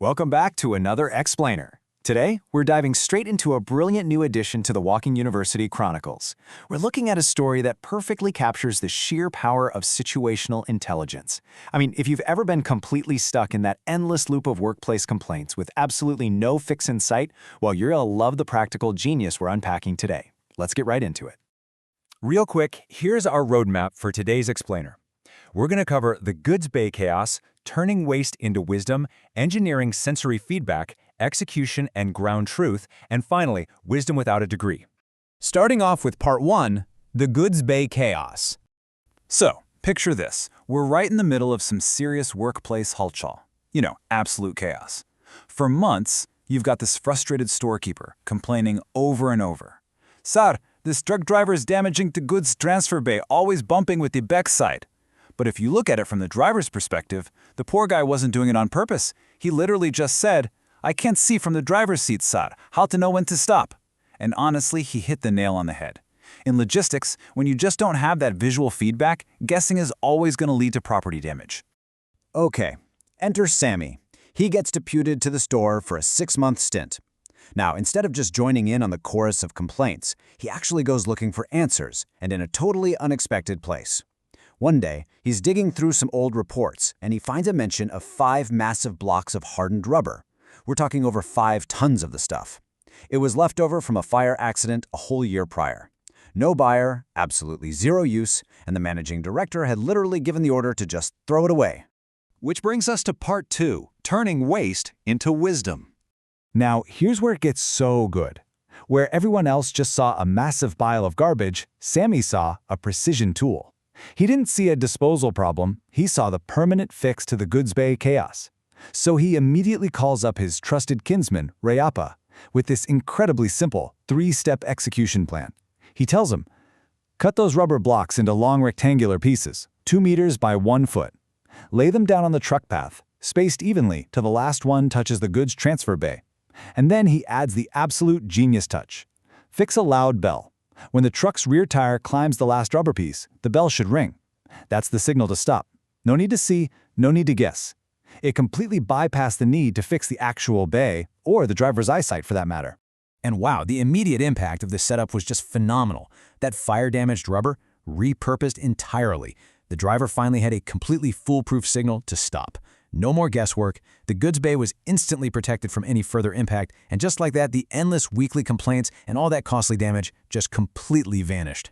Welcome back to another Explainer. Today, we're diving straight into a brilliant new addition to the Walking University Chronicles. We're looking at a story that perfectly captures the sheer power of situational intelligence. I mean, if you've ever been completely stuck in that endless loop of workplace complaints with absolutely no fix in sight, well, you're gonna love the practical genius we're unpacking today. Let's get right into it. Real quick, here's our roadmap for today's Explainer. We're going to cover the goods bay chaos, turning waste into wisdom, engineering sensory feedback, execution and ground truth, and finally, wisdom without a degree. Starting off with part 1, the goods bay chaos. So, picture this. We're right in the middle of some serious workplace hulchal. Absolute chaos. For months, you've got this frustrated storekeeper complaining over and over. Sir, this truck driver is damaging the goods transfer bay, always bumping with the backside. But if you look at it from the driver's perspective, the poor guy wasn't doing it on purpose. He literally just said, "I can't see from the driver's seat, sir. How to know when to stop?" And honestly, he hit the nail on the head. In logistics, when you just don't have that visual feedback, guessing is always going to lead to property damage. Okay, enter Sammy. He gets deputed to the store for a 6-month stint. Now, instead of just joining in on the chorus of complaints, he actually goes looking for answers, and in a totally unexpected place. One day, he's digging through some old reports, and he finds a mention of 5 massive blocks of hardened rubber. We're talking over 5 tons of the stuff. It was left over from a fire accident a whole year prior. No buyer, absolutely zero use, and the managing director had literally given the order to just throw it away. Which brings us to part 2, turning waste into wisdom. Now, here's where it gets so good. Where everyone else just saw a massive pile of garbage, Sammy saw a precision tool. He didn't see a disposal problem, he saw the permanent fix to the goods bay chaos. So he immediately calls up his trusted kinsman, Rayappa, with this incredibly simple 3-step execution plan. He tells him, cut those rubber blocks into long rectangular pieces, 2 meters by 1 foot. Lay them down on the truck path, spaced evenly till the last one touches the goods transfer bay. And then he adds the absolute genius touch. Fix a loud bell. When the truck's rear tire climbs the last rubber piece, the bell should ring. That's the signal to stop. No need to see, no need to guess. It completely bypassed the need to fix the actual bay, or the driver's eyesight for that matter. And wow, the immediate impact of this setup was just phenomenal. That fire-damaged rubber, repurposed entirely. The driver finally had a completely foolproof signal to stop. No more guesswork, the goods bay was instantly protected from any further impact, and just like that, the endless weekly complaints and all that costly damage just completely vanished.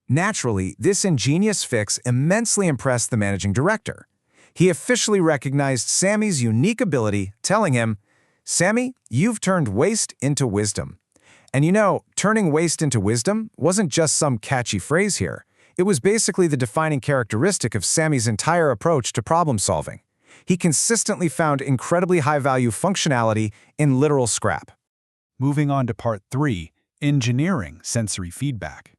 Naturally, this ingenious fix immensely impressed the managing director. He officially recognized Sammy's unique ability, telling him, "Sammy, you've turned waste into wisdom." And turning waste into wisdom wasn't just some catchy phrase here. It was basically the defining characteristic of Sammy's entire approach to problem solving. He consistently found incredibly high-value functionality in literal scrap. Moving on to part 3, engineering sensory feedback.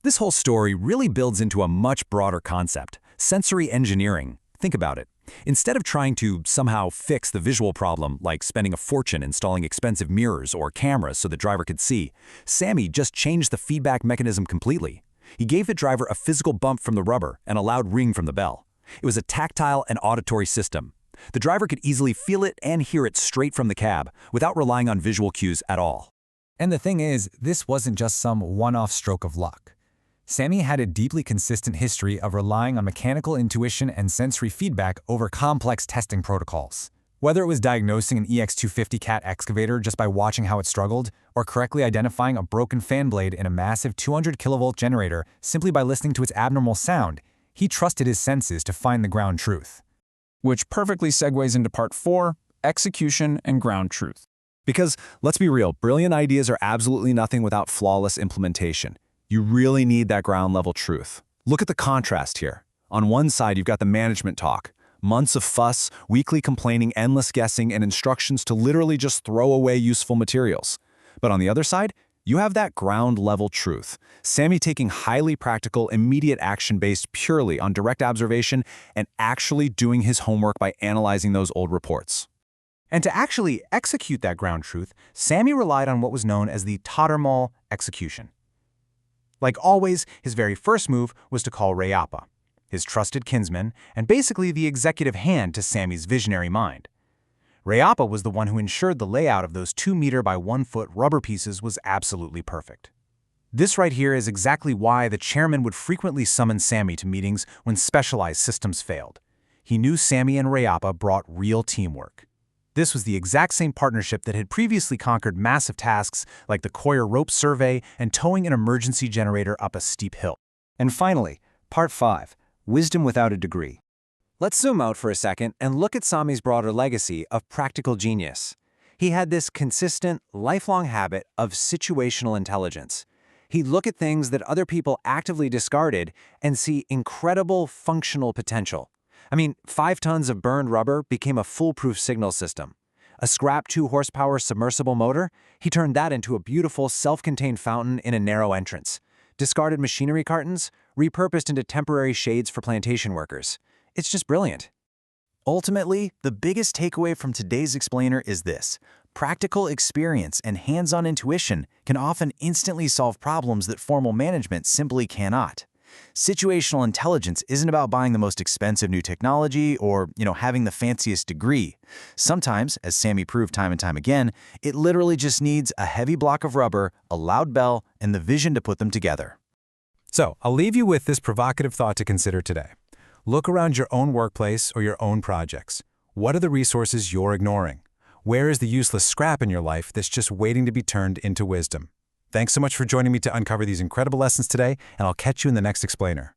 This whole story really builds into a much broader concept, sensory engineering. Think about it. Instead of trying to somehow fix the visual problem, like spending a fortune installing expensive mirrors or cameras so the driver could see, Sammy just changed the feedback mechanism completely. He gave the driver a physical bump from the rubber and a loud ring from the bell. It was a tactile and auditory system. The driver could easily feel it and hear it straight from the cab, without relying on visual cues at all. And the thing is, this wasn't just some one-off stroke of luck. Sammy had a deeply consistent history of relying on mechanical intuition and sensory feedback over complex testing protocols. Whether it was diagnosing an EX250 cat excavator just by watching how it struggled, or correctly identifying a broken fan blade in a massive 200 kilovolt generator simply by listening to its abnormal sound, he trusted his senses to find the ground truth. Which perfectly segues into part 4, execution and ground truth. Because, let's be real, brilliant ideas are absolutely nothing without flawless implementation. You really need that ground-level truth. Look at the contrast here. On one side, you've got the management talk. Months of fuss, weekly complaining, endless guessing, and instructions to literally just throw away useful materials. But on the other side, you have that ground-level truth. Sammy taking highly practical, immediate action based purely on direct observation and actually doing his homework by analyzing those old reports. And to actually execute that ground truth, Sammy relied on what was known as the Toddermall execution. Like always, his very first move was to call Rayappa, his trusted kinsman and basically the executive hand to Sammy's visionary mind. Rayappa was the one who ensured the layout of those 2-meter by 1-foot rubber pieces was absolutely perfect. This right here is exactly why the chairman would frequently summon Sammy to meetings when specialized systems failed. He knew Sammy and Rayappa brought real teamwork. This was the exact same partnership that had previously conquered massive tasks like the Coir rope survey and towing an emergency generator up a steep hill. And finally, Part 5, Wisdom Without a Degree. Let's zoom out for a second and look at Sami's broader legacy of practical genius. He had this consistent, lifelong habit of situational intelligence. He'd look at things that other people actively discarded and see incredible functional potential. I mean, 5 tons of burned rubber became a foolproof signal system. A scrap 2-horsepower submersible motor, he turned that into a beautiful self-contained fountain in a narrow entrance. Discarded machinery cartons, repurposed into temporary shades for plantation workers. It's just brilliant. Ultimately, the biggest takeaway from today's explainer is this: practical experience and hands-on intuition can often instantly solve problems that formal management simply cannot. Situational intelligence isn't about buying the most expensive new technology or, having the fanciest degree. Sometimes, as Sammy proved time and time again, it literally just needs a heavy block of rubber, a loud bell, and the vision to put them together. So, I'll leave you with this provocative thought to consider today. Look around your own workplace or your own projects. What are the resources you're ignoring? Where is the useless scrap in your life that's just waiting to be turned into wisdom? Thanks so much for joining me to uncover these incredible lessons today, and I'll catch you in the next explainer.